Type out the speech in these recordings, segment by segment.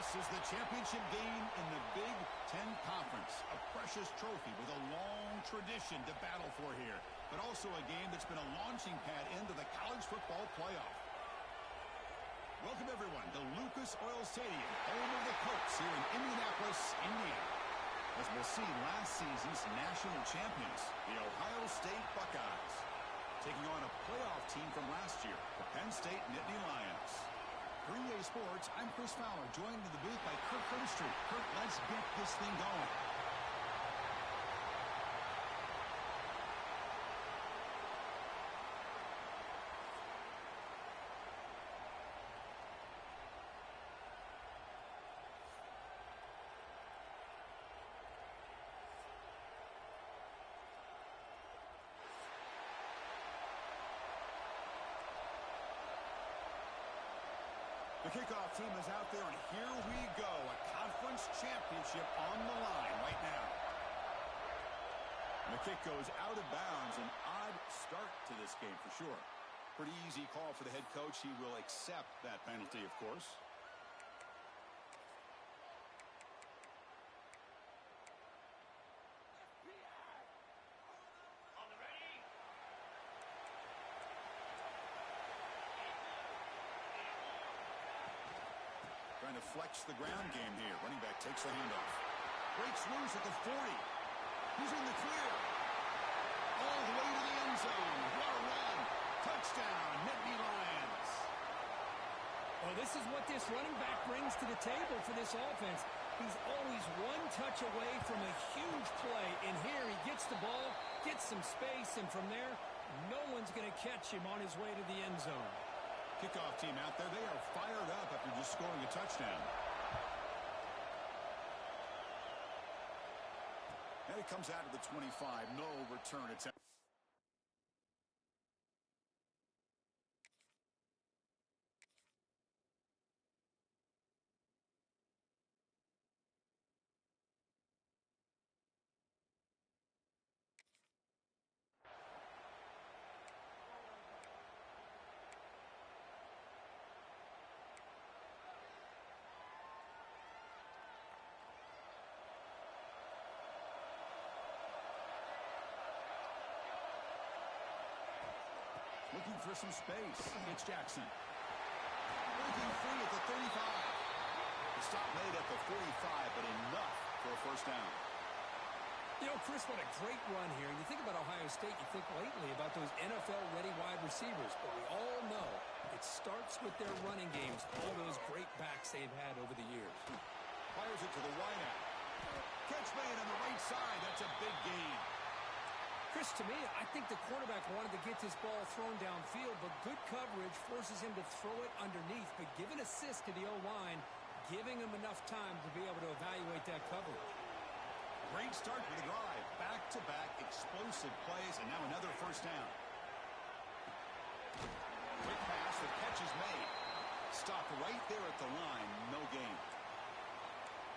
This is the championship game in the Big Ten Conference. A precious trophy with a long tradition to battle for here. But also a game that's been a launching pad into the college football playoff. Welcome, everyone, to Lucas Oil Stadium, home of the Colts here in Indianapolis, Indiana. As we'll see, last season's national champions, the Ohio State Buckeyes, taking on a playoff team from last year, the Penn State Nittany Lions. For EA Sports, I'm Chris Fowler, joined in the booth by Kirk Street. Kirk, let's get this thing going. The kickoff team is out there, and here we go. A conference championship on the line right now. And the kick goes out of bounds. An odd start to this game for sure. Pretty easy call for the head coach. He will accept that penalty, of course. Trying to flex the ground game here. Running back takes the handoff. Breaks loose at the 40. He's in the clear. All the way to the end zone. What a run. Touchdown, Nittany Lions. Well, this is what this running back brings to the table for this offense. He's always one touch away from a huge play. And here he gets the ball, gets some space, and from there, no one's going to catch him on his way to the end zone. Kickoff team out there. They are fired up after just scoring a touchdown. And it comes out of the 25. No return attempt. Looking for some space. It's Jackson. Breaking free at the 35. The stop made at the 45, but enough for a first down. You know, Chris, what a great run here. And you think about Ohio State, you think lately about those NFL-ready wide receivers. But we all know it starts with their running games, all those great backs they've had over the years. Fires it to the wideout. Catch made on the right side. That's a big gain. Chris, to me, I think the quarterback wanted to get this ball thrown downfield, but good coverage forces him to throw it underneath. But give an assist to the O-line, giving him enough time to be able to evaluate that coverage. Great start for the drive. Back-to-back explosive plays, and now another first down. Quick pass, the catch is made. Stop right there at the line, no gain.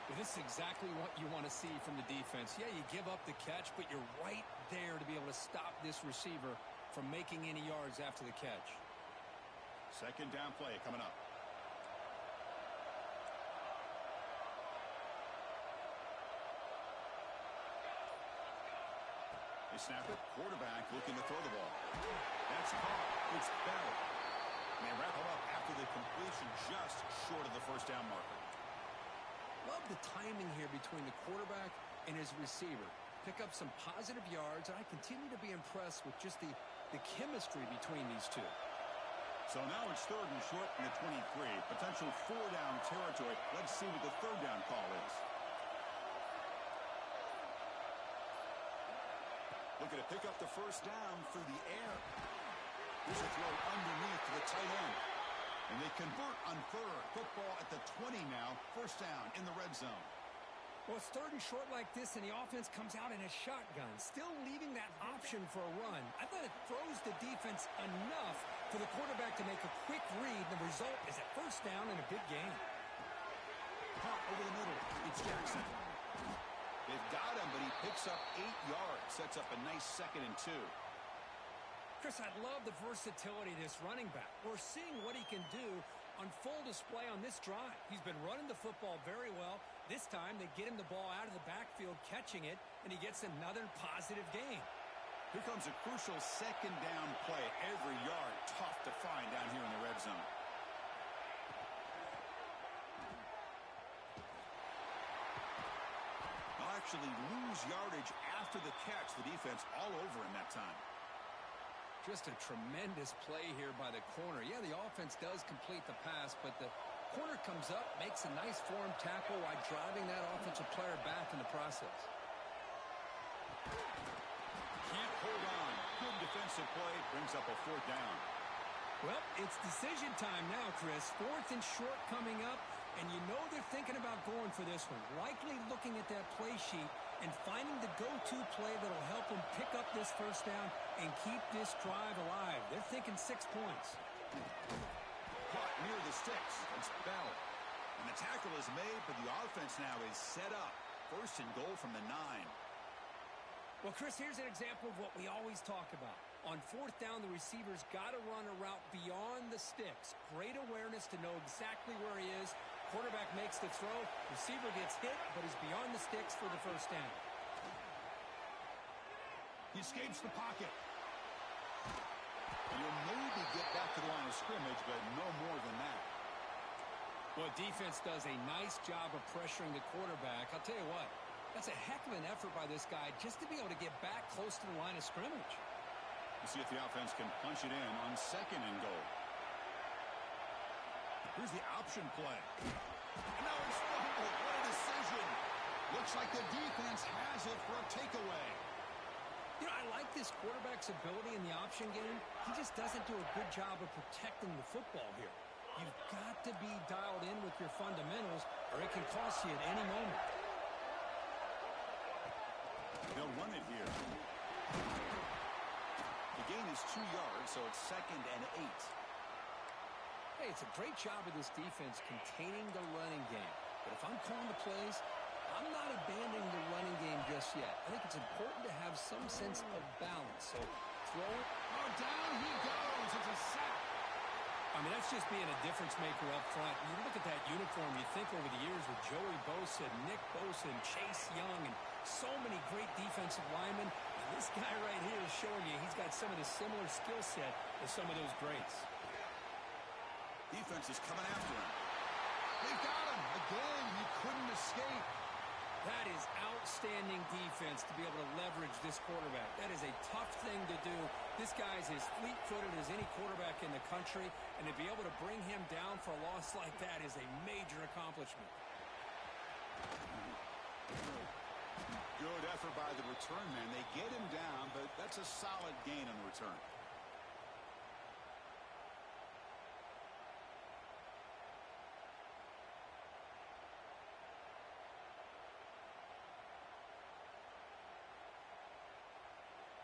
Well, this is exactly what you want to see from the defense. Yeah, you give up the catch, but you're right there to be able to stop this receiver from making any yards after the catch. Second down play coming up. They snap it. Quarterback looking to throw the ball. That's caught. It's Bell. And they wrap him up after the completion just short of the first down marker. Love the timing here between the quarterback and his receiver. Pick up some positive yards, and I continue to be impressed with just the chemistry between these two. So now it's third and short in the 23. Potential four-down territory. Let's see what the third down call is. Looking to pick up the first down through the air. Here's a throw underneath to the tight end. And they convert on third. Football at the 20 now. First down in the red zone. Well, it's third and short like this, and the offense comes out in a shotgun, still leaving that option for a run. I thought it throws the defense enough for the quarterback to make a quick read. The result is a first down and a big gain. Pop over the middle. It's Jackson. They've got him, but he picks up 8 yards. Sets up a nice 2nd and 2. Chris, I love the versatility of this running back. We're seeing what he can do on full display on this drive. He's been running the football very well. This time, they get him the ball out of the backfield, catching it, and he gets another positive gain. Here comes a crucial second down play. Every yard tough to find down here in the red zone. They'll actually lose yardage after the catch. The defense all over him that time. Just a tremendous play here by the corner. Yeah, the offense does complete the pass, but the corner comes up, makes a nice form tackle while driving that offensive player back in the process. Can't hold on. Good defensive play. Brings up a fourth down. Well, it's decision time now, Chris. 4th and short coming up, and you know they're thinking about going for this one. Likely looking at that play sheet and finding the go-to play that'll help them pick up this first down and keep this drive alive. They're thinking 6 points. Caught near the sticks. It's Bell. And the tackle is made, but the offense now is set up. 1st and goal from the 9. Well, Chris, here's an example of what we always talk about. On 4th down, the receiver's got to run a route beyond the sticks. Great awareness to know exactly where he is. Quarterback makes the throw. Receiver gets hit, but is beyond the sticks for the first down. He escapes the pocket. You'll maybe get back to the line of scrimmage, but no more than that. Well, defense does a nice job of pressuring the quarterback. I'll tell you what, that's a heck of an effort by this guy just to be able to get back close to the line of scrimmage. We'll see if the offense can punch it in on 2nd and goal. Here's the option play. And now it's fumbled. What a decision. Looks like the defense has it for a takeaway. You know, I like this quarterback's ability in the option game. He just doesn't do a good job of protecting the football here. You've got to be dialed in with your fundamentals, or it can cost you at any moment. They'll run it here. The gain is 2 yards, so it's 2nd and 8. Hey, it's a great job of this defense containing the running game. But if I'm calling the plays, I'm not abandoning the running game just yet. I think it's important to have some sense of balance. So, throw. Oh, down he goes. It's a sack. I mean, that's just being a difference maker up front. You look at that uniform, you think over the years with Joey Bosa, Nick Bosa, and Chase Young, and so many great defensive linemen. And this guy right here is showing you he's got some of the similar skill set as some of those greats. Defense is coming after him. They got him. Again, he couldn't escape. That is outstanding defense to be able to leverage this quarterback. That is a tough thing to do. This guy's as fleet-footed as any quarterback in the country, and to be able to bring him down for a loss like that is a major accomplishment. Good effort by the return man. They get him down, but that's a solid gain on the return.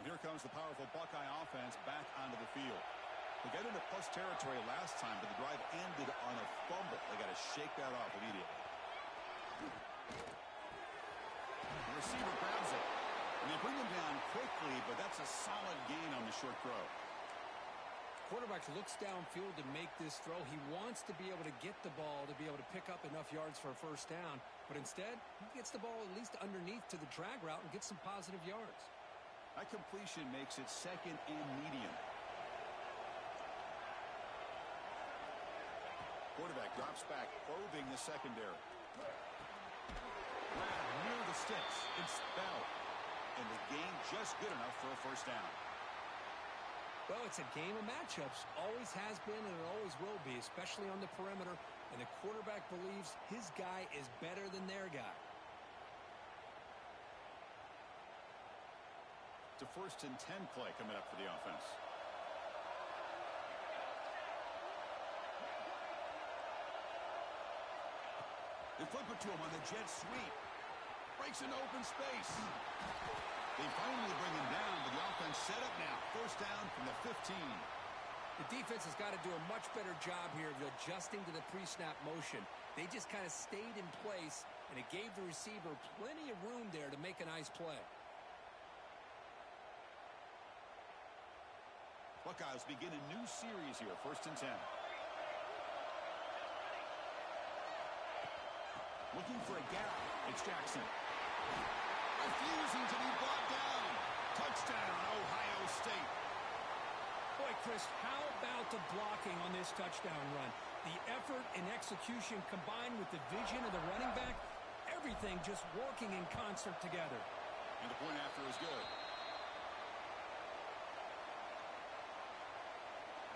Here comes the powerful Buckeye offense back onto the field. They got into plus territory last time, but the drive ended on a fumble. They got to shake that off immediately. The receiver grabs it. And they bring him down quickly, but that's a solid gain on the short throw. Quarterback looks downfield to make this throw. He wants to be able to get the ball to be able to pick up enough yards for a first down. But instead, he gets the ball at least underneath to the drag route and gets some positive yards. That completion makes it 2nd and medium. Quarterback drops back, probing the secondary. Grab near the sticks. It's Bell. And the gain just good enough for a first down. Well, it's a game of matchups. Always has been and it always will be, especially on the perimeter. And the quarterback believes his guy is better than their guy. It's a 1st and 10 play coming up for the offense. They flip it to him on the jet sweep. Breaks into open space. They finally bring him down, but the offense set up now. First down from the 15. The defense has got to do a much better job here of adjusting to the pre-snap motion. They just kind of stayed in place, and it gave the receiver plenty of room there to make a nice play. Buckeyes begin a new series here, 1st and 10. Looking for a gap. It's Jackson. Refusing to be brought down. Touchdown, Ohio State. Boy, Chris, how about the blocking on this touchdown run? The effort and execution combined with the vision of the running back, everything just working in concert together. And the point after is good.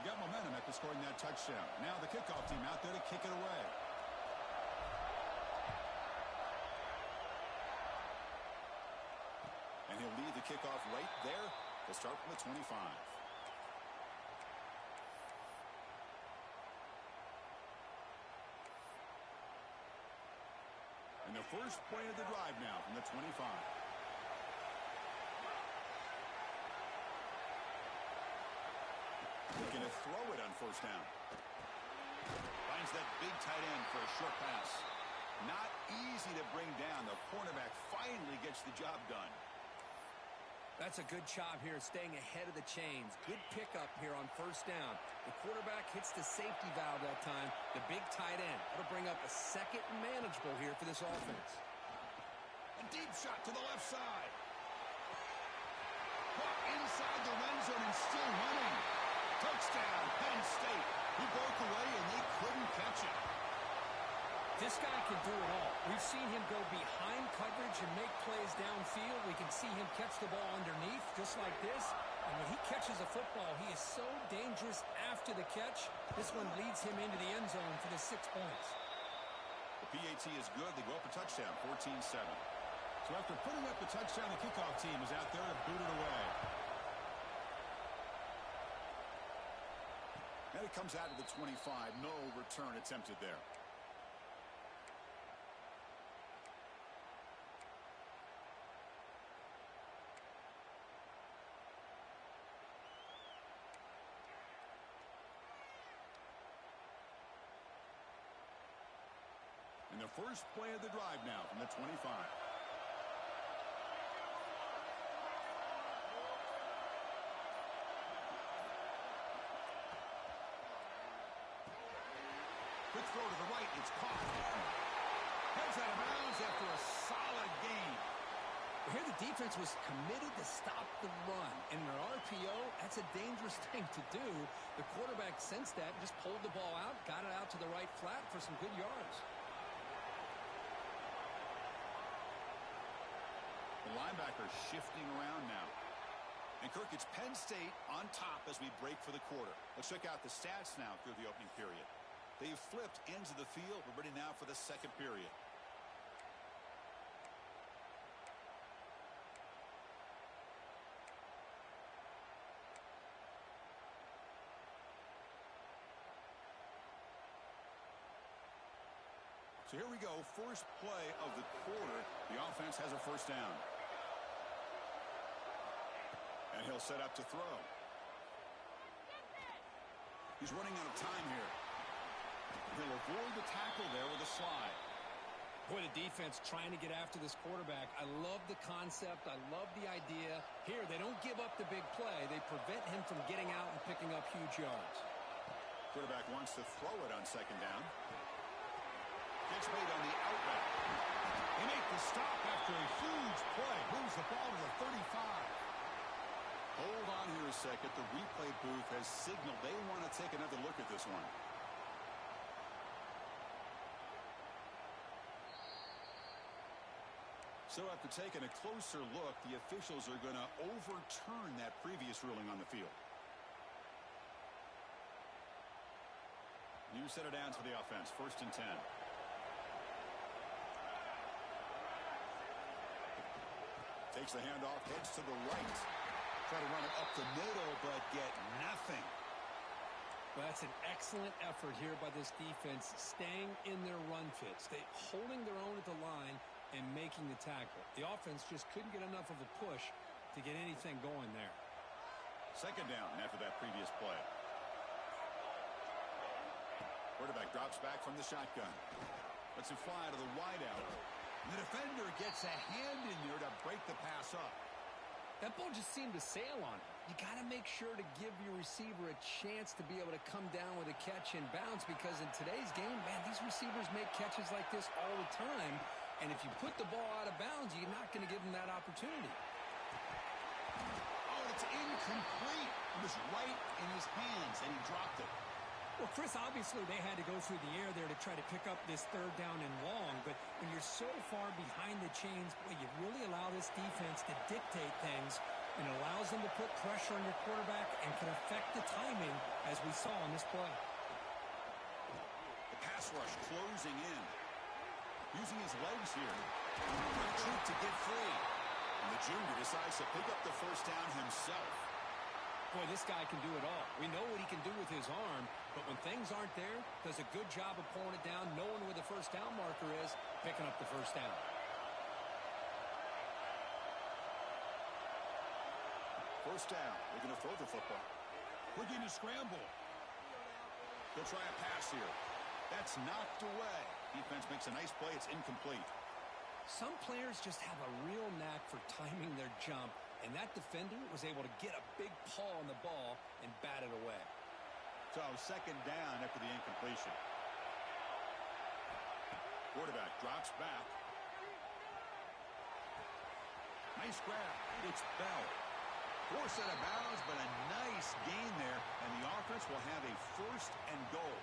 Got momentum after scoring that touchdown. Now the kickoff team out there to kick it away. And he'll lead the kickoff right there to start from the 25. And the first play of the drive now from the 25. Looking to throw it on first down. Finds that big tight end for a short pass. Not easy to bring down. The cornerback finally gets the job done. That's a good job here, staying ahead of the chains. Good pickup here on first down. The quarterback hits the safety valve that time. The big tight end. That'll bring up a second manageable here for this offense. A deep shot to the left side. Caught inside the red zone and still running. Touchdown, Penn State. He broke away and they couldn't catch it. This guy can do it all. We've seen him go behind coverage and make plays downfield. We can see him catch the ball underneath just like this. And when he catches a football, he is so dangerous after the catch. This one leads him into the end zone for the 6 points. The PAT is good. They go up a touchdown, 14-7. So after putting up the touchdown, the kickoff team is out there to boot it away. And it comes out of the 25. No return attempted there. And the first play of the drive now from the 25. Quick throw to the right. It's caught. Heads out of bounds after a solid gain. Here the defense was committed to stop the run. And in an RPO, that's a dangerous thing to do. The quarterback sensed that, just pulled the ball out, got it out to the right flat for some good yards. The linebacker shifting around now. And Kirk, it's Penn State on top as we break for the quarter. Let's check out the stats now through the opening period. They've flipped into the field. We're ready now for the second period. So here we go. First play of the quarter. The offense has a first down. And he'll set up to throw. He's running out of time here. He'll avoid the tackle there with a slide. Boy, the defense trying to get after this quarterback. I love the concept. I love the idea. Here, they don't give up the big play. They prevent him from getting out and picking up huge yards. Quarterback wants to throw it on second down. Gets made on the outlet. They make the stop after a huge play. Moves the ball to the 35. Hold on here a second. The replay booth has signaled they want to take another look at this one. So after taking a closer look, the officials are going to overturn that previous ruling on the field. New set of downs for the offense. 1st and 10. Takes the handoff, heads to the right. Try to run it up the middle, but get nothing. Well, that's an excellent effort here by this defense, staying in their run fits. They holding their own at the line and making the tackle. The offense just couldn't get enough of a push to get anything going there. Second down after that previous play. Quarterback drops back from the shotgun. Lets it fly to the wideout. And the defender gets a hand in there to break the pass up. That ball just seemed to sail on him. You got to make sure to give your receiver a chance to be able to come down with a catch and bounce, because in today's game, man, these receivers make catches like this all the time. And if you put the ball out of bounds, you're not going to give them that opportunity. Oh, it's incomplete. It was right in his hands, and he dropped it. Well, Chris, obviously they had to go through the air there to try to pick up this third down and long, but when you're so far behind the chains, boy, you really allow this defense to dictate things, and it allows them to put pressure on your quarterback and can affect the timing, as we saw on this play. The pass rush closing in. Using his legs here. Retreat to get free. And the junior decides to pick up the first down himself. Boy, this guy can do it all. We know what he can do with his arm, but when things aren't there, does a good job of pulling it down, knowing where the first down marker is, picking up the first down. First down. They're going to throw the football. We're going to scramble. They'll try a pass here. That's knocked away. Defense makes a nice play. It's incomplete. Some players just have a real knack for timing their jump, and that defender was able to get a big paw on the ball and bat it away. So second down after the incompletion. Quarterback drops back. Nice grab. It's Bell. Forced out of bounds, but a nice gain there, and the offense will have a first and goal.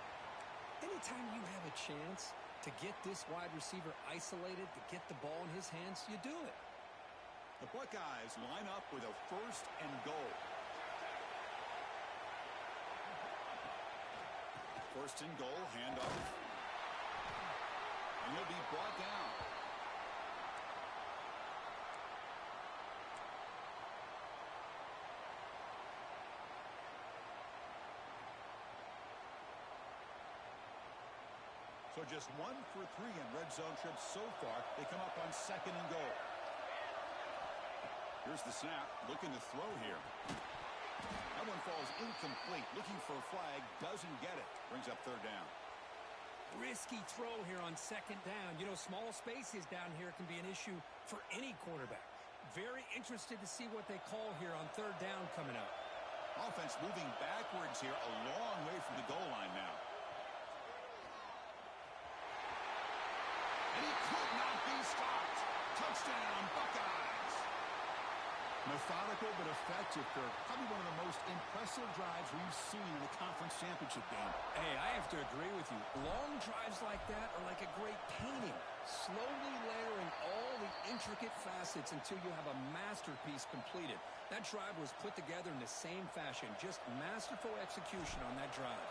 Anytime you have a chance to get this wide receiver isolated, to get the ball in his hands, you do it. The Buckeyes line up with a first and goal. First and goal, handoff. And he'll be brought down. So just 1 for 3 in red zone trips so far. They come up on second and goal. Here's the snap. Looking to throw here. That one falls incomplete. Looking for a flag. Doesn't get it. Brings up third down. Risky throw here on second down. You know, small spaces down here can be an issue for any quarterback. Very interested to see what they call here on third down coming up. Offense moving backwards here. A long way from the goal line now. And he could not be stopped. Touchdown, Buckeyes. Methodical but effective, Kirk. Probably one of the most impressive drives we've seen in the conference championship game. Hey, I have to agree with you. Long drives like that are like a great painting. Slowly layering all the intricate facets until you have a masterpiece completed. That drive was put together in the same fashion. Just masterful execution on that drive.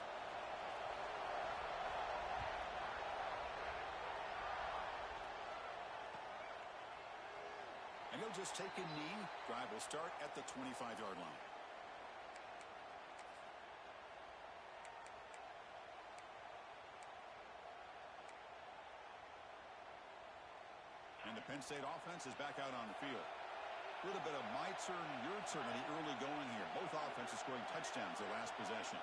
And he'll just take a knee. Drive will start at the 25-yard line. And the Penn State offense is back out on the field. A little bit of my turn, your turn in the early going here. Both offenses scoring touchdowns their last possession.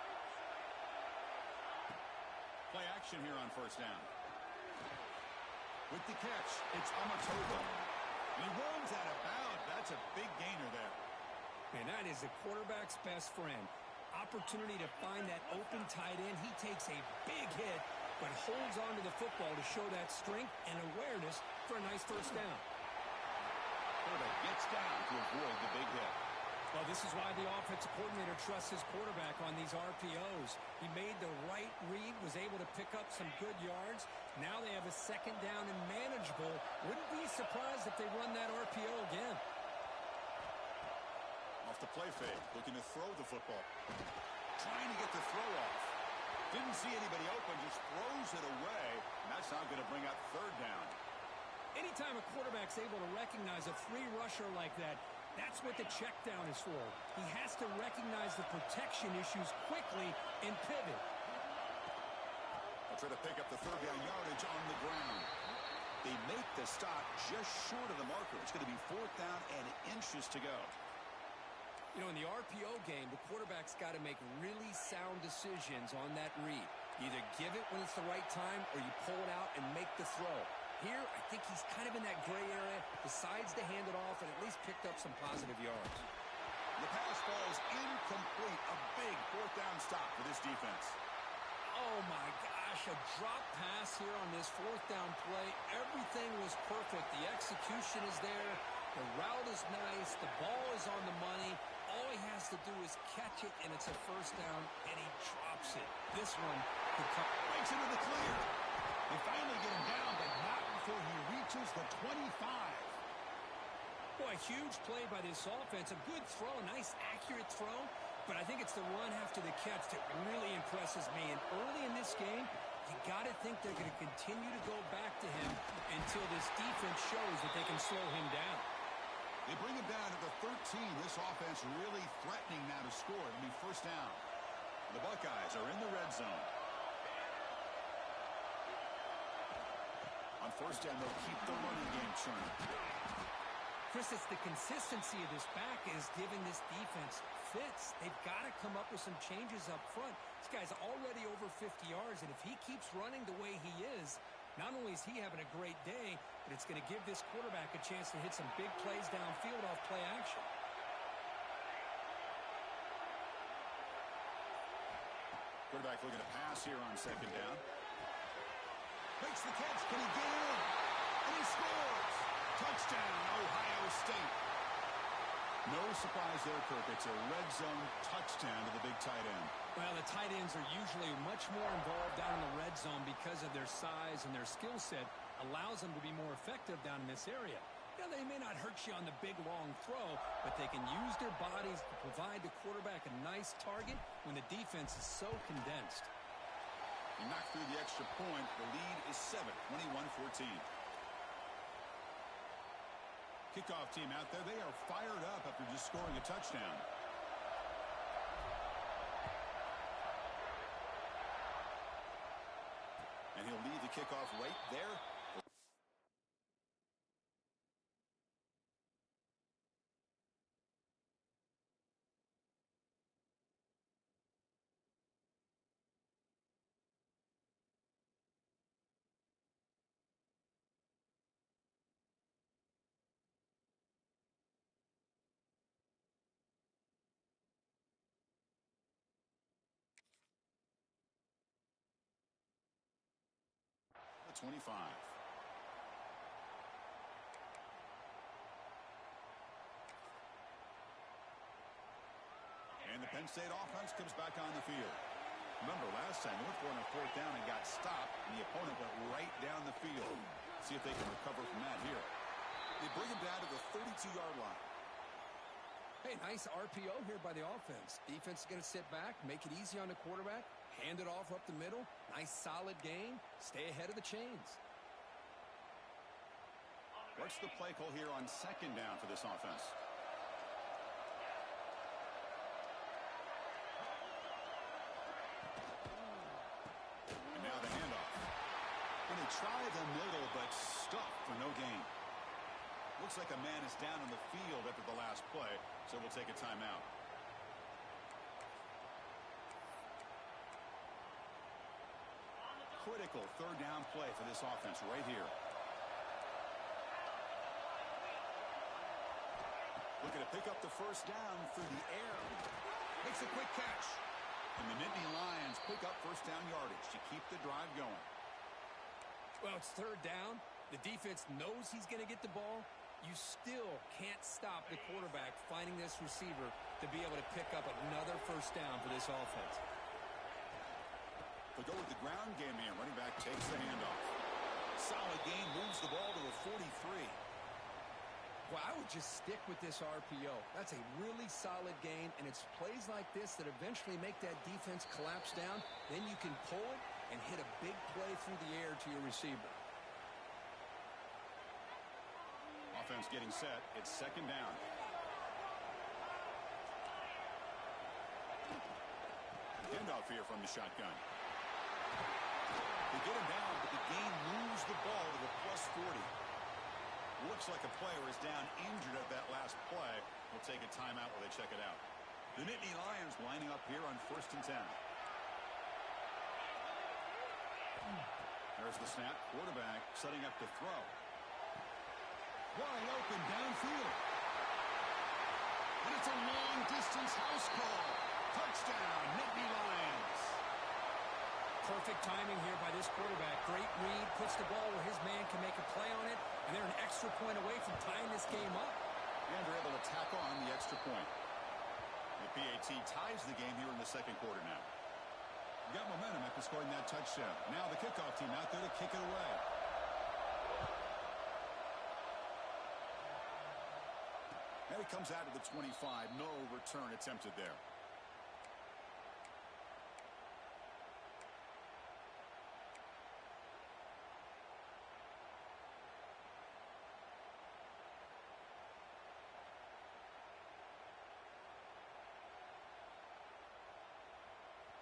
Play action here on first down. With the catch, it's Amatoba. He runs out of bounds. That's a big gainer there. Man, that is the quarterback's best friend. Opportunity to find that open tight end. He takes a big hit, but holds on to the football to show that strength and awareness for a nice first down. Quarterback gets down to avoid the big hit. Well, this is why the offensive coordinator trusts his quarterback on these RPOs. He made the right read, was able to pick up some good yards. Now they have a second down and manageable. Wouldn't be surprised if they run that RPO again. Off the play fake, looking to throw the football. Trying to get the throw off. Didn't see anybody open, just throws it away. And that's not going to bring up third down. Anytime a quarterback's able to recognize a free rusher like that, that's what the check down is for. He has to recognize the protection issues quickly and pivot. I'll try to pick up the third down yardage on the ground. They make the stop just short of the marker. It's going to be fourth down and inches to go. You know, in the RPO game, the quarterback's got to make really sound decisions on that read. Either give it when it's the right time or you pull it out and make the throw. Here, I think he's kind of in that gray area, decides to hand it off, and at least picked up some positive yards. The pass falls incomplete. A big fourth down stop for this defense. Oh, my gosh, a drop pass here on this fourth down play. Everything was perfect. The execution is there. The route is nice. The ball is on the money. All he has to do is catch it, and it's a first down, and he drops it. This one could come. Breaks into the clear. They finally get him down, but not before he reaches the 25. Boy, a huge play by this offense. A good throw, a nice, accurate throw. But I think it's the run after the catch that really impresses me. And early in this game, you got to think they're going to continue to go back to him until this defense shows that they can slow him down. They bring him down to the 13. This offense really threatening now to score. It'll be first down. The Buckeyes are in the red zone. On first down, they'll keep the running game churning. Chris, it's the consistency of this back is giving this defense fits. They've got to come up with some changes up front. This guy's already over 50 yards, and if he keeps running the way he is, not only is he having a great day, but it's going to give this quarterback a chance to hit some big plays downfield off play action. Quarterback looking to pass here on second down. Makes the catch. Can he get in? And he scores. Touchdown, Ohio State. No surprise there, Kirk. It's a red zone touchdown to the big tight end. Well, the tight ends are usually much more involved down in the red zone because of their size and their skill set allows them to be more effective down in this area. Now, they may not hurt you on the big, long throw, but they can use their bodies to provide the quarterback a nice target when the defense is so condensed. He knocked through the extra point. The lead is 7, 21-14. Kickoff team out there. They are fired up after just scoring a touchdown. And he'll lead the kickoff right there. The 25. And the Penn State offense comes back on the field. Remember, last time, they went for it on fourth down and got stopped, and the opponent went right down the field. See if they can recover from that here. They bring him down to the 32-yard line. Hey, nice RPO here by the offense. Defense is going to sit back, make it easy on the quarterback, hand it off up the middle. Nice, solid game. Stay ahead of the chains. What's the play call here on second down for this offense? And now the handoff. Going to try the middle, but stuffed for no gain. Looks like a man is down on the field after the last play, so we'll take a timeout. Critical third down play for this offense right here. Looking to pick up the first down through the air. Makes a quick catch. And the Nittany Lions pick up first down yardage to keep the drive going. Well, it's third down. The defense knows he's going to get the ball. You still can't stop the quarterback finding this receiver to be able to pick up another first down for this offense. They'll go with the ground game here. Running back takes the handoff. Solid game, moves the ball to the 43. Well, I would just stick with this RPO. That's a really solid game, and it's plays like this that eventually make that defense collapse down. Then you can pull it and hit a big play through the air to your receiver. Offense getting set. It's second down. Handoff here from the shotgun. They get him down, but the game moves the ball to the +40. Looks like a player is down injured at that last play. We'll take a timeout while they check it out. The Nittany Lions lining up here on 1st and 10. There's the snap. Quarterback setting up to throw. Wide open downfield. And it's a long-distance house call. Touchdown, Nittany Lions. Perfect timing here by this quarterback. Great read, puts the ball where his man can make a play on it, and they're an extra point away from tying this game up. And they're able to tack on the extra point. The PAT ties the game here in the second quarter now. You got momentum after scoring that touchdown. Now the kickoff team out there to kick it away. And it comes out to the 25. No return attempted there.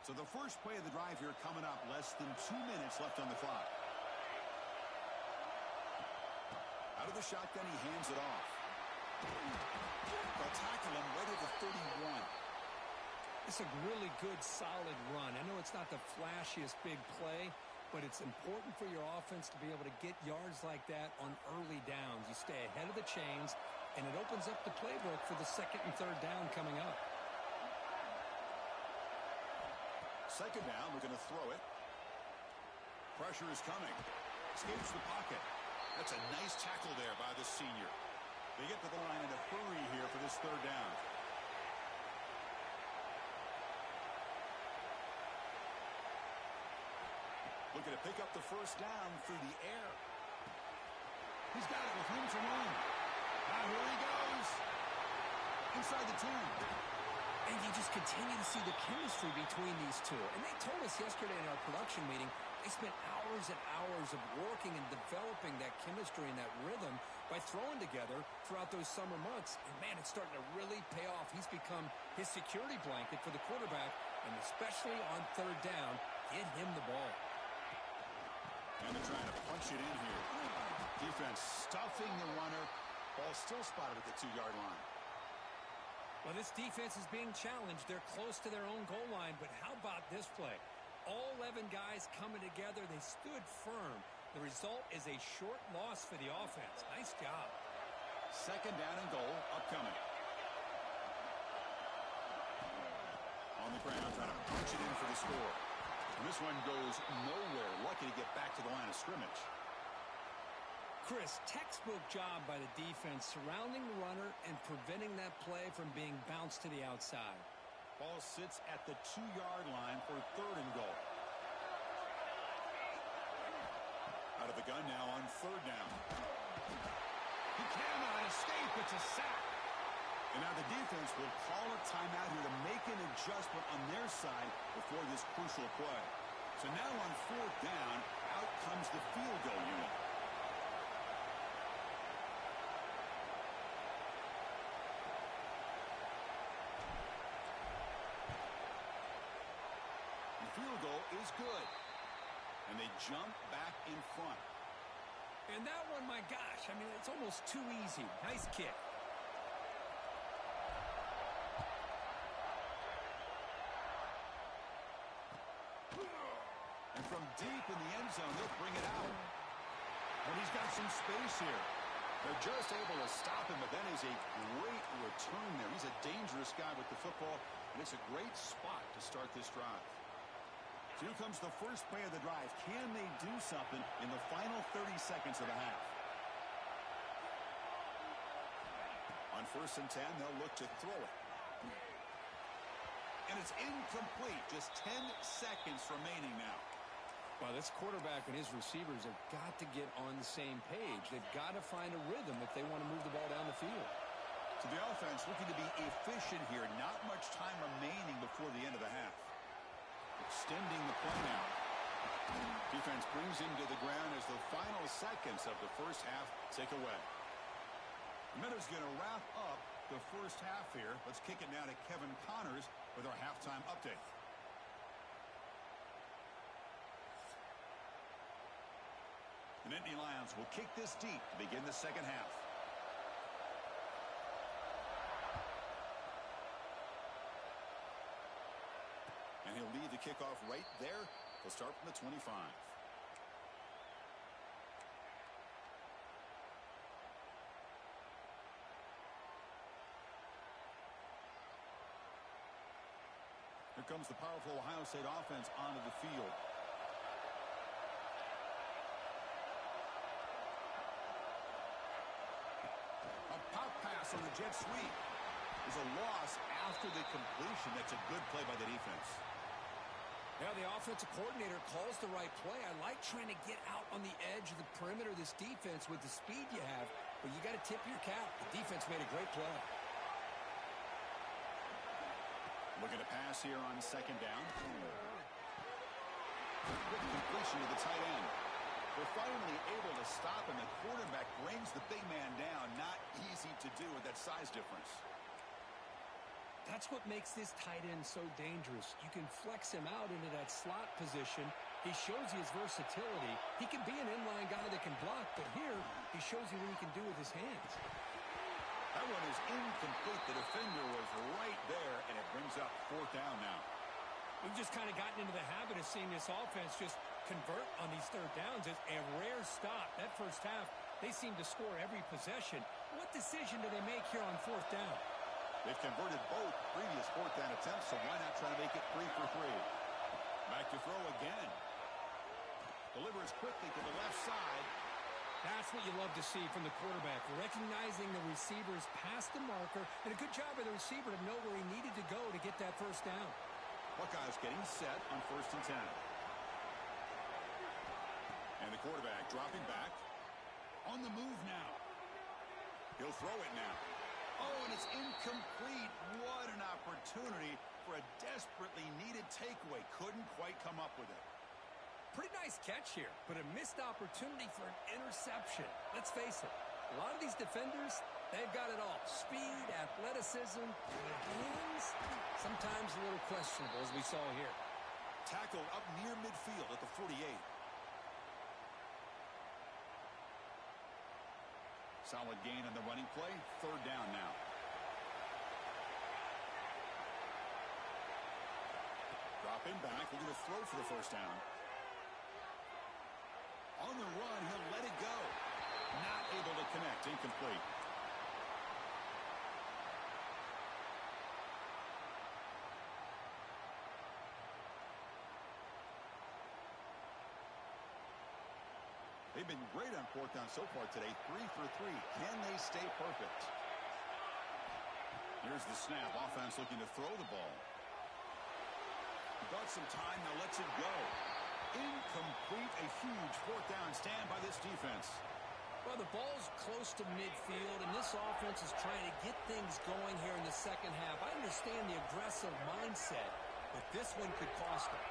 So the first play of the drive here coming up. Less than 2 minutes left on the clock. Out of the shotgun, he hands it off. They'll tackle him right at the 31. It's a really good, solid run. I know it's not the flashiest big play, but it's important for your offense to be able to get yards like that on early downs. You stay ahead of the chains, and it opens up the playbook for the second and third down coming up. Second down, we're going to throw it. Pressure is coming. Escapes the pocket. That's a nice tackle there by the senior. They get to the line in a hurry here for this third down. Looking to pick up the first down through the air. He's got it with room to run. Now here he goes. Inside the 10. And you just continue to see the chemistry between these two. And they told us yesterday in our production meeting, they spent hours and hours of working and developing that chemistry and that rhythm by throwing together throughout those summer months. And, man, it's starting to really pay off. He's become his security blanket for the quarterback, and especially on third down, get him the ball. And they're trying to punch it in here. Defense stuffing the runner. Ball still spotted at the 2-yard line. Well, this defense is being challenged. They're close to their own goal line, but how about this play? All 11 guys coming together. They stood firm. The result is a short loss for the offense. Nice job. Second down and goal upcoming. On the ground, trying to punch it in for the score. And this one goes nowhere. Lucky to get back to the line of scrimmage. Chris, textbook job by the defense surrounding the runner and preventing that play from being bounced to the outside. Ball sits at the 2-yard line for third and goal. Out of the gun now on third down. He cannot escape. It's a sack. And now the defense will call a timeout here to make an adjustment on their side before this crucial play. So now on fourth down, out comes the field goal unit. Field goal is good. And they jump back in front. And that one, my gosh, I mean, it's almost too easy. Nice kick. And from deep in the end zone, they'll bring it out. And he's got some space here. They're just able to stop him, but that is a great return there. He's a dangerous guy with the football, and it's a great spot to start this drive. So here comes the first play of the drive. Can they do something in the final 30 seconds of the half? On first and 10, they'll look to throw it. And it's incomplete. Just 10 seconds remaining now. Well, this quarterback and his receivers have got to get on the same page. They've got to find a rhythm if they want to move the ball down the field. So the offense looking to be efficient here. Not much time remaining before the end of the half. Extending the play now. Defense brings him to the ground as the final seconds of the first half tick away. The Miners going to wrap up the first half here. Let's kick it now to Kevin Connors with our halftime update. The Nittany Lions will kick this deep to begin the second half. And he'll lead the kickoff right there. He'll start from the 25. comes the powerful Ohio State offense onto the field. A pop pass on the jet sweep. There's a loss after the completion. That's a good play by the defense. Yeah, the offensive coordinator calls the right play. I like trying to get out on the edge of the perimeter of this defense with the speed you have, but you got to tip your cap. The defense made a great play. Look at a pass here on second down. Good completion to the tight end. They're finally able to stop, and the quarterback brings the big man down. Not easy to do with that size difference. That's what makes this tight end so dangerous. You can flex him out into that slot position. He shows you his versatility. He can be an inline guy that can block, but here he shows you what he can do with his hands. That one is incomplete. The defender was right there, and it brings up fourth down now. We've just kind of gotten into the habit of seeing this offense just convert on these third downs. It's a rare stop. That first half, they seem to score every possession. What decision do they make here on fourth down? They've converted both previous fourth down attempts, so why not try to make it 3 for 3? Back to throw again. Delivers quickly to the left side. That's what you love to see from the quarterback, recognizing the receiver's past the marker, and a good job by the receiver to know where he needed to go to get that first down. Buckeyes getting set on 1st and 10. And the quarterback dropping back. On the move now. He'll throw it now. Oh, and it's incomplete. What an opportunity for a desperately needed takeaway. Couldn't quite come up with it. Pretty nice catch here, but a missed opportunity for an interception. Let's face it, a lot of these defenders, they've got it all. Speed, athleticism, hands, sometimes a little questionable, as we saw here. Tackled up near midfield at the 48. Solid gain on the running play. Third down now. Dropping back. We're going to throw for the first down. On the run, he'll let it go. Not able to connect. Incomplete. They've been great on fourth down so far today. 3 for 3. Can they stay perfect? Here's the snap. Offense looking to throw the ball. Got some time. Now lets it go. Incomplete. A huge fourth down stand by this defense. Well, the ball's close to midfield, and this offense is trying to get things going here in the second half. I understand the aggressive mindset, but this one could cost them.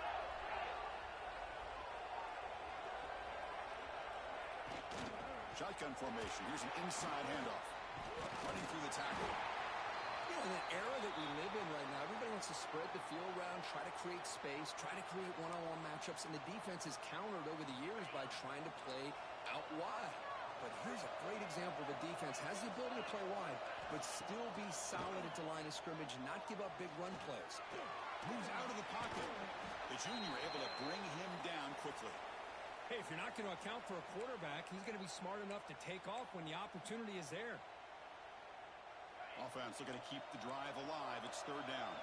Shotgun formation. Here's an inside handoff. Running through the tackle. You know, in the era that we live in right now, everybody wants to spread the field around, try to create space, try to create one-on-one matchups, and the defense has countered over the years by trying to play out wide. But here's a great example of a defense has the ability to play wide, but still be solid at the line of scrimmage and not give up big run plays. Moves out of the pocket. The junior able to bring him down quickly. Hey, if you're not going to account for a quarterback, he's going to be smart enough to take off when the opportunity is there. Offense looking to keep the drive alive. It's third down.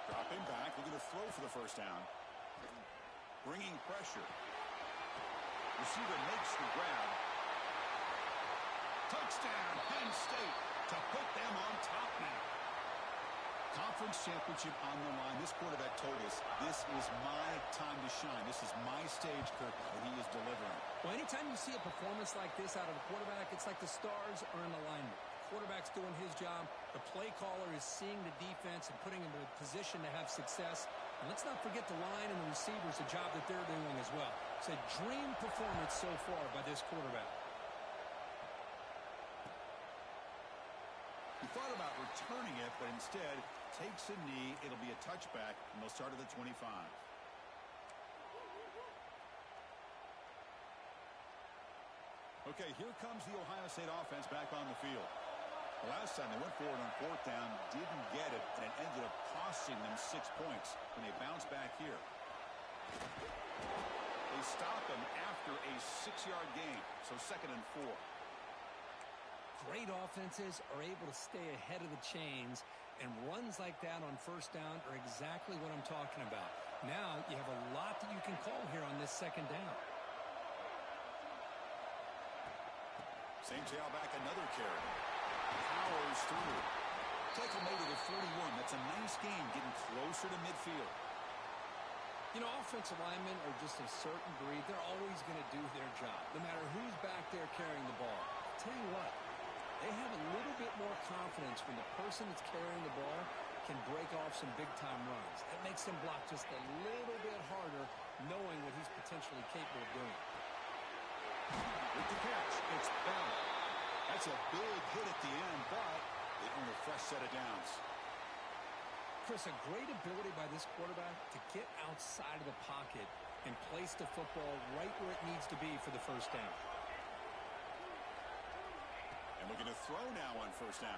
Dropping back. Looking to throw for the first down. Bringing pressure. Receiver makes the grab. Touchdown, Penn State, to put them on top now. Conference championship on the line. This quarterback told us, this is my time to shine. This is my stage, Kirk, and he is delivering. Well, anytime you see a performance like this out of a quarterback, it's like the stars are in alignment. The quarterback's doing his job. The play caller is seeing the defense and putting him in a position to have success. And let's not forget the line and the receivers, the job that they're doing as well. It's a dream performance so far by this quarterback. He thought about returning it, but instead takes a knee. It'll be a touchback, and they'll start at the 25. Okay, here comes the Ohio State offense back on the field. The last time they went forward on fourth down, didn't get it, and it ended up costing them 6 points when they bounce back here. They stop him after a 6-yard gain, so 2nd and 4. Great offenses are able to stay ahead of the chains And runs like that on first down are exactly what I'm talking about. Now you have a lot that you can call here on this second down. Same tailback, another carry. Powers through. Tackle made it at 41. That's a nice gain, getting closer to midfield. You know, offensive linemen are just a certain breed. They're always going to do their job, no matter who's back there carrying the ball. I'll tell you what, they have a little bit more confidence when the person that's carrying the ball can break off some big-time runs. That makes him block just a little bit harder, knowing what he's potentially capable of doing. With the catch, it's Bell. That's a big hit at the end, but they earn a fresh set of downs. Chris, a great ability by this quarterback to get outside of the pocket and place the football right where it needs to be for the first down. And looking to throw now on first down.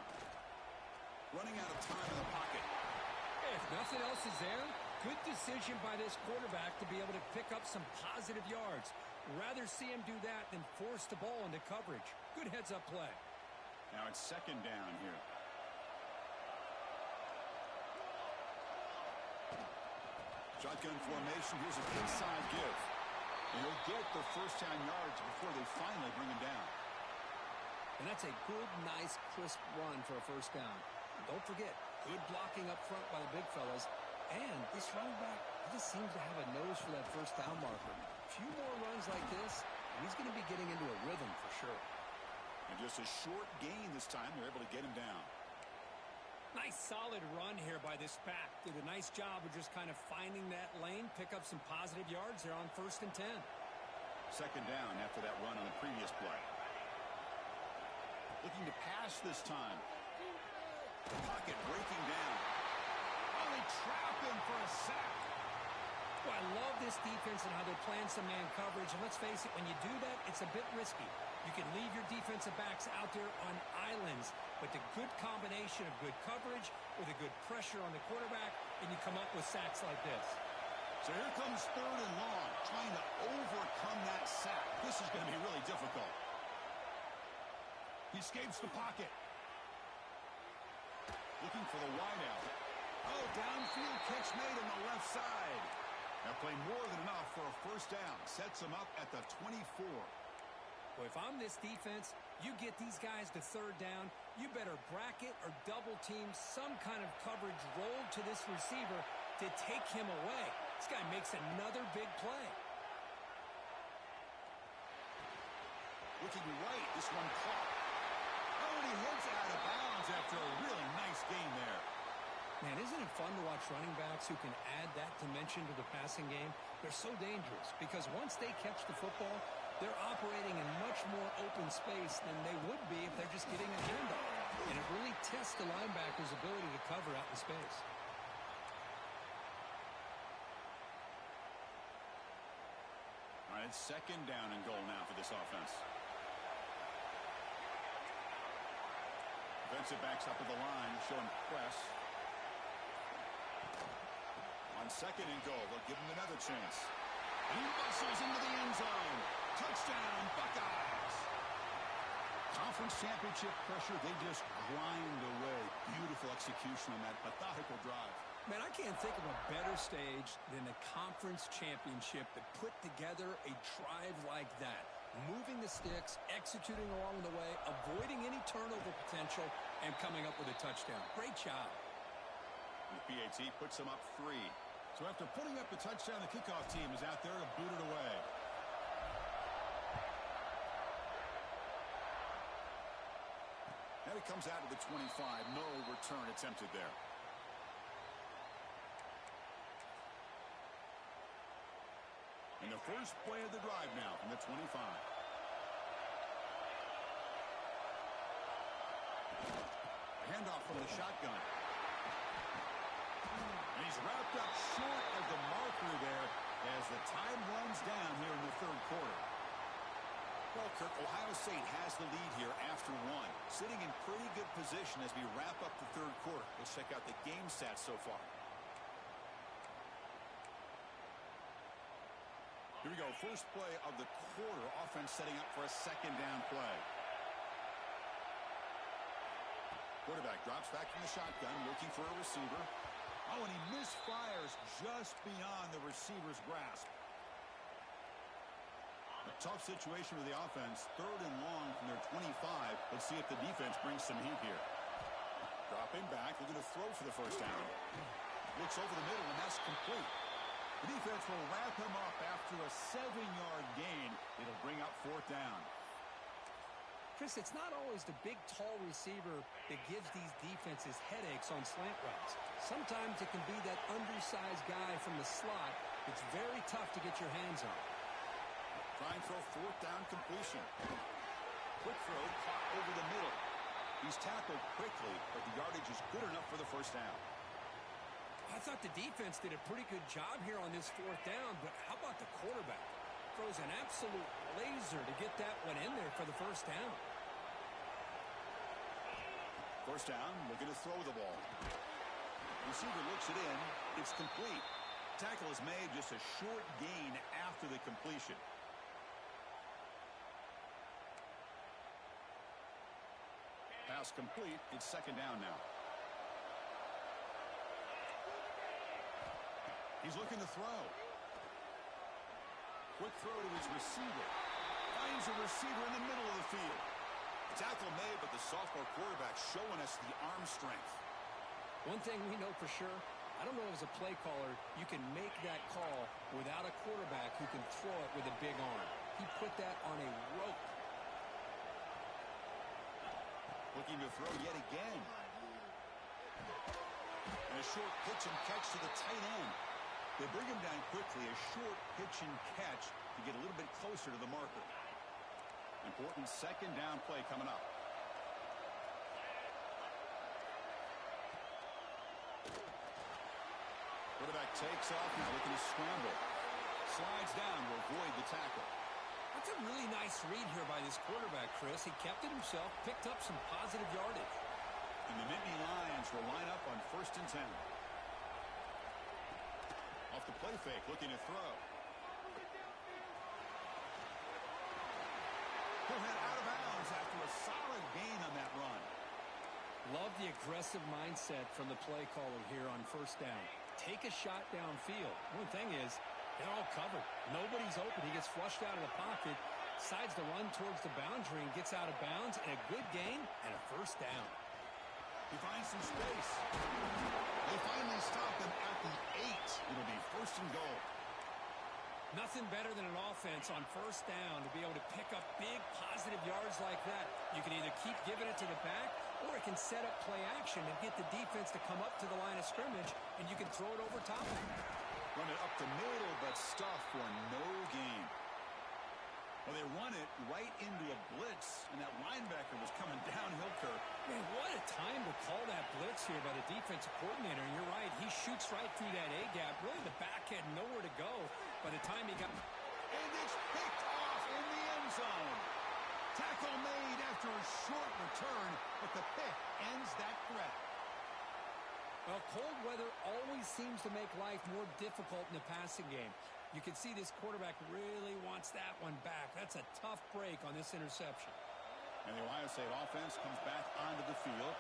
Running out of time in the pocket. Hey, if nothing else is there, good decision by this quarterback to be able to pick up some positive yards. Rather see him do that than force the ball into coverage. Good heads-up play. Now it's second down here. Shotgun formation. Here's an inside give. And he'll get the first down yards before they finally bring him down. And that's a good, nice, crisp run for a first down. And don't forget, good blocking up front by the big fellas. And this running back, he just seems to have a nose for that first down marker. A few more runs like this, and he's going to be getting into a rhythm for sure. And just a short gain this time, they're able to get him down. Nice solid run here by this back. Did a nice job of just kind of finding that lane, pick up some positive yards there on 1st and 10. Second down after that run on the previous play. Looking to pass this time. The pocket breaking down. Oh, they trap him for a sack. Well, I love this defense and how they're playing some man coverage. And let's face it, when you do that, it's a bit risky. You can leave your defensive backs out there on islands, but the good combination of good coverage with a good pressure on the quarterback, and you come up with sacks like this. So here comes third and long, trying to overcome that sack. This is going to be really difficult. He escapes the pocket. Looking for the wideout. Oh, downfield catch made on the left side. That play more than enough for a first down. Sets him up at the 24. Well, if I'm this defense, you get these guys to third down, you better bracket or double team some kind of coverage roll to this receiver to take him away. This guy makes another big play. Looking right, this one caught. Oh, and he heads out of bounds after a really nice gain there. Man, isn't it fun to watch running backs who can add that dimension to the passing game? They're so dangerous because once they catch the football, they're operating in much more open space than they would be if they're just getting a handoff. And it really tests the linebacker's ability to cover out in space. All right, it's second down and goal now for this offense. Defensive backs up at the line, showing press. On second and goal, they'll give him another chance. And he muscles into the end zone. Touchdown, Buckeyes. Conference championship pressure, they just grind away. Beautiful execution on that methodical drive. Man, I can't think of a better stage than the conference championship that put together a drive like that. Moving the sticks, executing along the way, avoiding any turnover potential, and coming up with a touchdown. Great job. And the PAT puts them up 3. So after putting up the touchdown, the kickoff team is out there to boot it away. And it comes out to the 25. No return attempted there. And the first play of the drive now from the 25. Handoff from the shotgun. And he's wrapped up short of the marker there as the time runs down here in the third quarter. Well, Kirk, Ohio State has the lead here after 1. Sitting in pretty good position as we wrap up the third quarter. Let's check out the game stats so far. Here we go. First play of the quarter. Offense setting up for a second down play. Quarterback drops back from the shotgun, looking for a receiver. Oh, and he misfires just beyond the receiver's grasp. A tough situation for the offense. 3rd and long from their 25. Let's see if the defense brings some heat here. Dropping back, looking to throw for the first down. Looks over the middle, and that's complete. The defense will wrap him up after a 7-yard gain. It'll bring up 4th down. Chris, it's not always the big, tall receiver that gives these defenses headaches on slant routes. Sometimes it can be that undersized guy from the slot. It's very tough to get your hands on. Trying for a 4th down completion. Quick throw, caught over the middle. He's tackled quickly, but the yardage is good enough for the first down. I thought the defense did a pretty good job here on this 4th down, but how about the quarterback? Throws an absolute laser to get that one in there for the first down. First down, looking to throw the ball. Receiver looks it in. It's complete. Tackle is made, just a short gain after the completion. Pass complete. It's 2nd down now. He's looking to throw. Quick throw to his receiver. Finds a receiver in the middle of the field. Tackle made, but the sophomore quarterback showing us the arm strength. One thing we know for sure, I don't know as a play caller, you can make that call without a quarterback who can throw it with a big arm. He put that on a rope. Looking to throw yet again. And a short pitch and catch to the tight end. They bring him down quickly, a short pitch and catch to get a little bit closer to the marker. Important 2nd down play coming up. Quarterback takes off now, looking to scramble. Slides down to avoid the tackle. That's a really nice read here by this quarterback, Chris. He kept it himself, picked up some positive yardage. And the Nittany Lions will line up on 1st and 10. Off the play fake, looking to throw. He'll head out of bounds after a solid gain on that run. Love the aggressive mindset from the play caller here on 1st down. Take a shot downfield. One thing is, they're all covered. Nobody's open. He gets flushed out of the pocket, decides to run towards the boundary and gets out of bounds, and a good gain and a 1st down. He finds some space. They finally stop him at the 8. It'll be 1st and goal. Nothing better than an offense on 1st down to be able to pick up big positive yards like that. You can either keep giving it to the back, or it can set up play action and get the defense to come up to the line of scrimmage, and you can throw it over top of them. Run it up the middle, but stuff for no gain. Well, they run it right into a blitz, and that linebacker was coming downhill curve. Man, what a time to call that blitz here by the defensive coordinator. And you're right, he shoots right through that A-gap. Really, the back had nowhere to go by the time he got... And it's picked off in the end zone. Tackle made after a short return, but the pick ends that threat. Well, cold weather always seems to make life more difficult in the passing game. You can see this quarterback really wants that one back. That's a tough break on this interception. And the Ohio State offense comes back onto the field.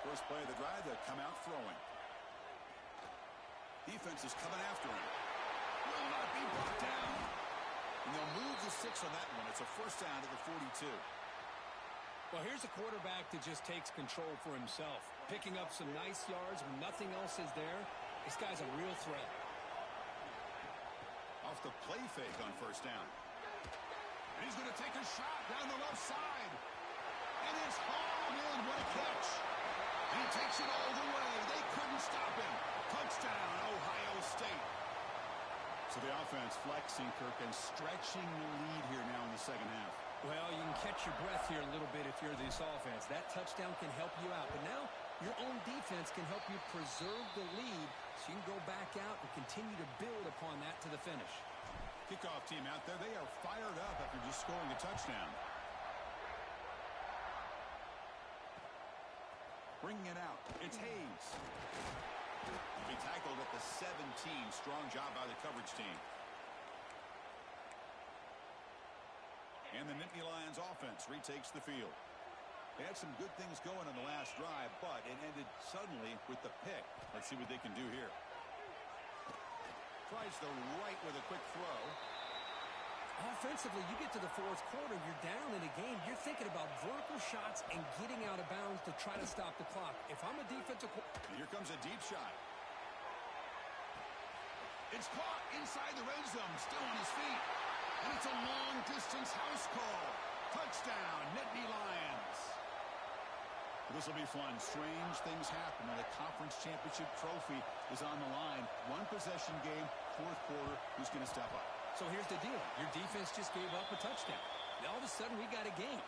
First play of the drive, they come out throwing. Defense is coming after him. Will not be brought down. And they'll move the 6 on that one. It's a 1st down to the 42. Well, here's a quarterback that just takes control for himself. Picking up some nice yards when nothing else is there. This guy's a real threat. Off the play fake on 1st down. And he's going to take a shot down the left side. And it's hauled in. What a catch. And he takes it all the way. They couldn't stop him. Touchdown, Ohio State. So the offense flexing, Kirk, and stretching the lead here now in the 2nd half. Well, you can catch your breath here a little bit if you're this offense. That touchdown can help you out. But now your own defense can help you preserve the lead so you can go back out and continue to build upon that to the finish. Kickoff team out there, they are fired up after just scoring a touchdown. Bringing it out, it's Hayes. He tackled at the 17. Strong job by the coverage team. And the Nittany Lions offense retakes the field. They had some good things going on the last drive, but it ended suddenly with the pick. Let's see what they can do here. Tries the right with a quick throw. Offensively, you get to the fourth quarter, you're down in a game. You're thinking about vertical shots and getting out of bounds to try to stop the clock. If I'm a defensive... And here comes a deep shot. It's caught inside the red zone, still on his feet. And it's a long-distance house call. Touchdown, Nittany Lions. This will be fun. Strange things happen when the conference championship trophy is on the line. One possession game, fourth quarter. Who's going to step up? So here's the deal. Your defense just gave up a touchdown. Now all of a sudden we got a game.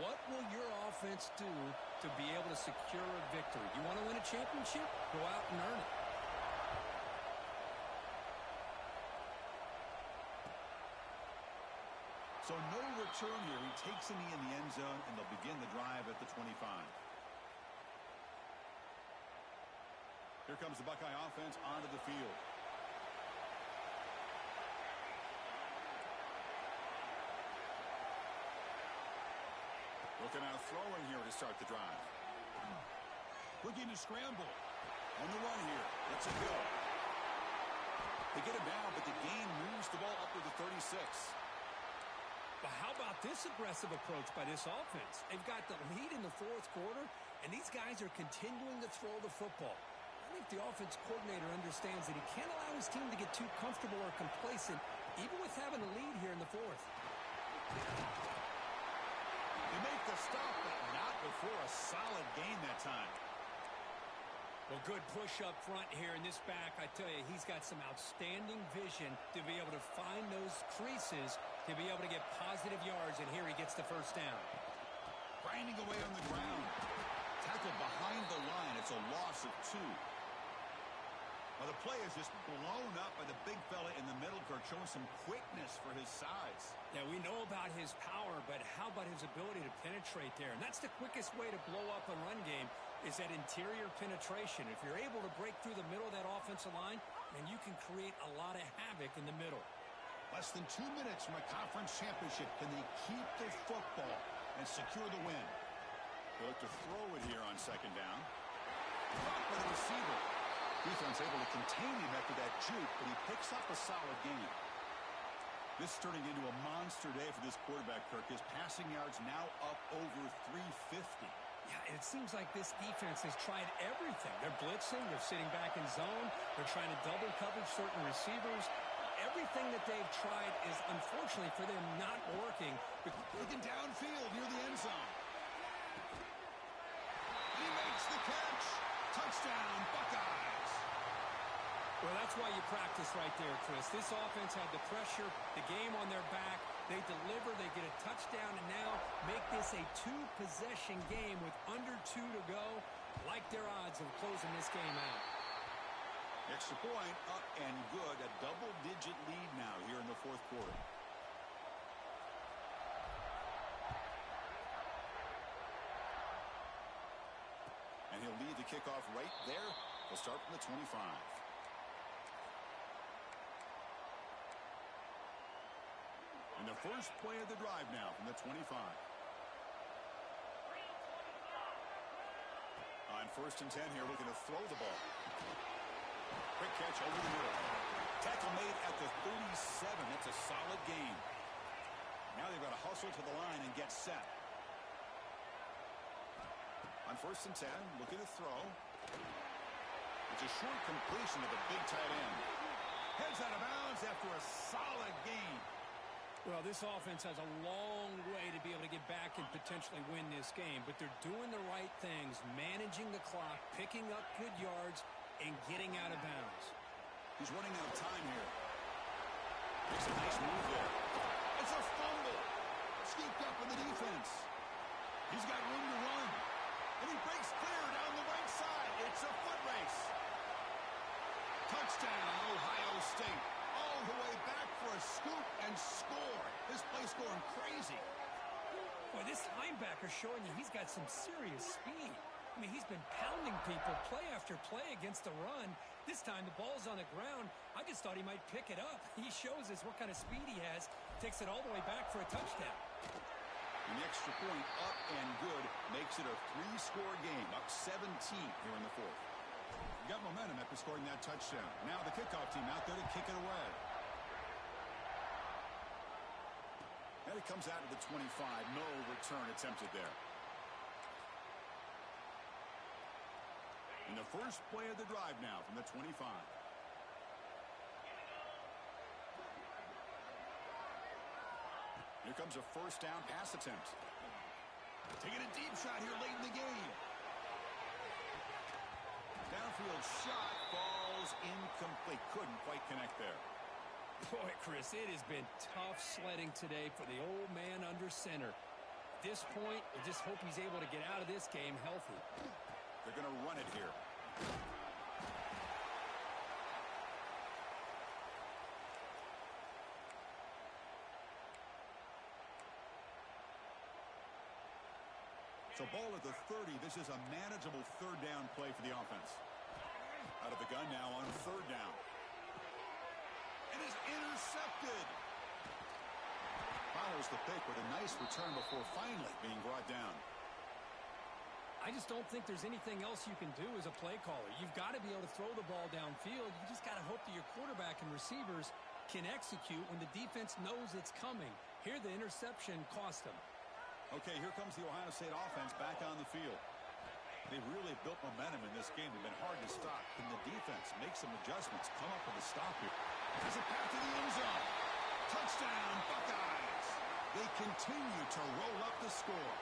What will your offense do to be able to secure a victory? You want to win a championship? Go out and earn it. So no return here. He takes a knee in the end zone, and they'll begin the drive at the 25. Here comes the Buckeye offense onto the field. Looking out throwing here to start the drive. Looking to scramble. On the run here. Let's it go. They get him down, but the gain moves the ball up to the 36. But how about this aggressive approach by this offense? They've got the lead in the fourth quarter, and these guys are continuing to throw the football. I think the offense coordinator understands that he can't allow his team to get too comfortable or complacent, even with having a lead here in the fourth. They make the stop, but not before a solid gain that time. Well, good push up front here in this back. I tell you, he's got some outstanding vision to be able to find those creases, to be able to get positive yards, and here he gets the first down. Grinding away on the ground. Tackled behind the line. It's a loss of 2. Well, the play is just blown up by the big fella in the middle, Kirk, showing some quickness for his size. Yeah, we know about his power, but how about his ability to penetrate there? And that's the quickest way to blow up a run game, is that interior penetration. If you're able to break through the middle of that offensive line, then you can create a lot of havoc in the middle. Less than 2 minutes from a conference championship. Can they keep the football and secure the win? They look to throw it here on second down. Caught by the receiver. Defense able to contain him after that juke, but he picks up a solid gain. This is turning into a monster day for this quarterback, Kirk. His passing yards now up over 350. Yeah, it seems like this defense has tried everything. They're blitzing, they're sitting back in zone, they're trying to double cover certain receivers. Everything that they've tried is, unfortunately for them, not working. Looking downfield near the end zone. He makes the catch. Touchdown, Buckeyes. Well, that's why you practice right there, Chris. This offense had the pressure, the game on their back. They deliver, they get a touchdown, and now make this a 2-possession game with under 2 to go. Like their odds of closing this game out. Extra point up and good. A double-digit lead now here in the fourth quarter. And he'll lead the kickoff right there. He'll start from the 25. And the first play of the drive now from the 25. On first and 10 here, looking to throw the ball. Quick catch over the middle. Tackle made at the 37. That's a solid gain. Now they've got to hustle to the line and get set. On first and 10, looking to throw. It's a short completion of the big tight end. Heads out of bounds after a solid gain. Well, this offense has a long way to be able to get back and potentially win this game, but they're doing the right things, managing the clock, picking up good yards, and getting out of bounds. He's running out of time here. Makes a nice move there. It's a fumble. Scooped up in the defense. He's got room to run. And he breaks clear down the right side. It's a foot race. Touchdown, Ohio State. All the way back for a scoop and score. This play's going crazy. Boy, this linebacker showing you he's got some serious speed. I mean, he's been pounding people play after play against the run. This time the ball's on the ground. I just thought he might pick it up. He shows us what kind of speed he has. Takes it all the way back for a touchdown. The extra point up and good makes it a 3-score game, up 17 here in the fourth. Got momentum after scoring that touchdown. Now the kickoff team out there to kick it away. And it comes out to the 25. No return attempted there. In the first play of the drive now from the 25. Here comes a first down pass attempt. Taking a deep shot here late in the game. Downfield shot falls incomplete. Couldn't quite connect there. Boy, Chris, it has been tough sledding today for the old man under center. At this point, we just hope he's able to get out of this game healthy. They're going to run it here. So ball at the 30. This is a manageable third down play for the offense. Out of the gun now on third down. It is intercepted. Follows the pick with a nice return before finally being brought down. I just don't think there's anything else you can do as a play caller. You've got to be able to throw the ball downfield. You just got to hope that your quarterback and receivers can execute when the defense knows it's coming. Here, the interception cost them. Okay, here comes the Ohio State offense back on the field. They've really built momentum in this game. They've been hard to stop. Can the defense make some adjustments, come up with a stop here? Has a pass to the end zone. Touchdown, Buckeyes. They continue to roll up the score.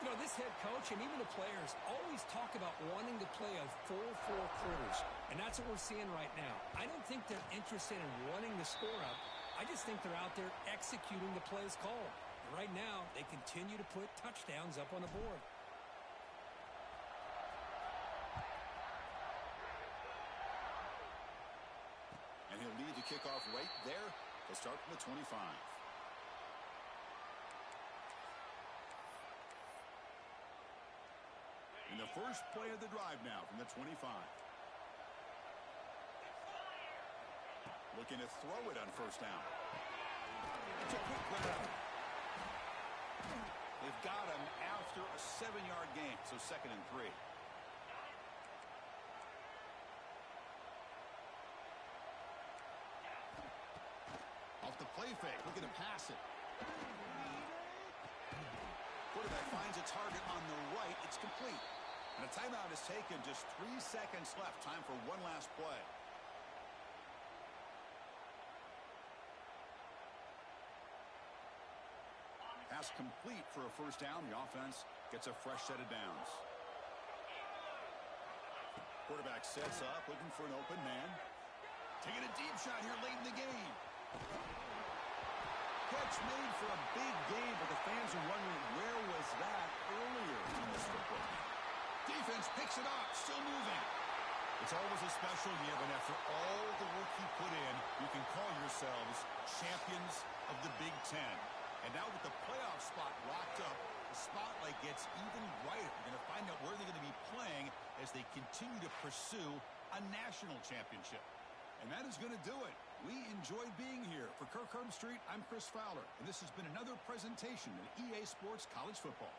You know, this head coach and even the players always talk about wanting to play a full 4 quarters, and that's what we're seeing right now. I don't think they're interested in running the score up. I just think they're out there executing the plays called. And right now, they continue to put touchdowns up on the board. And he'll lead the kickoff right there. They'll start from the 25. In the first play of the drive now from the 25. Looking to throw it on first down. It's a quick grab. They've got him after a 7-yard gain, so 2nd and 3. Off the play fake, looking to pass it. Quarterback finds a target on the right. It's complete. And a timeout is taken. Just 3 seconds left. Time for one last play. Pass complete for a first down. The offense gets a fresh set of downs. Quarterback sets up, looking for an open man. Taking a deep shot here late in the game. Catch made for a big game, but the fans are wondering where was that earlier in this football game. Defense picks it up, still moving. It's always a special year when after all the work you put in, you can call yourselves champions of the Big Ten. And now with the playoff spot locked up, the spotlight gets even brighter. We're going to find out where they're going to be playing as they continue to pursue a national championship. And that is going to do it. We enjoyed being here. For Kirk Herbstreit, I'm Chris Fowler, and this has been another presentation of EA Sports College Football.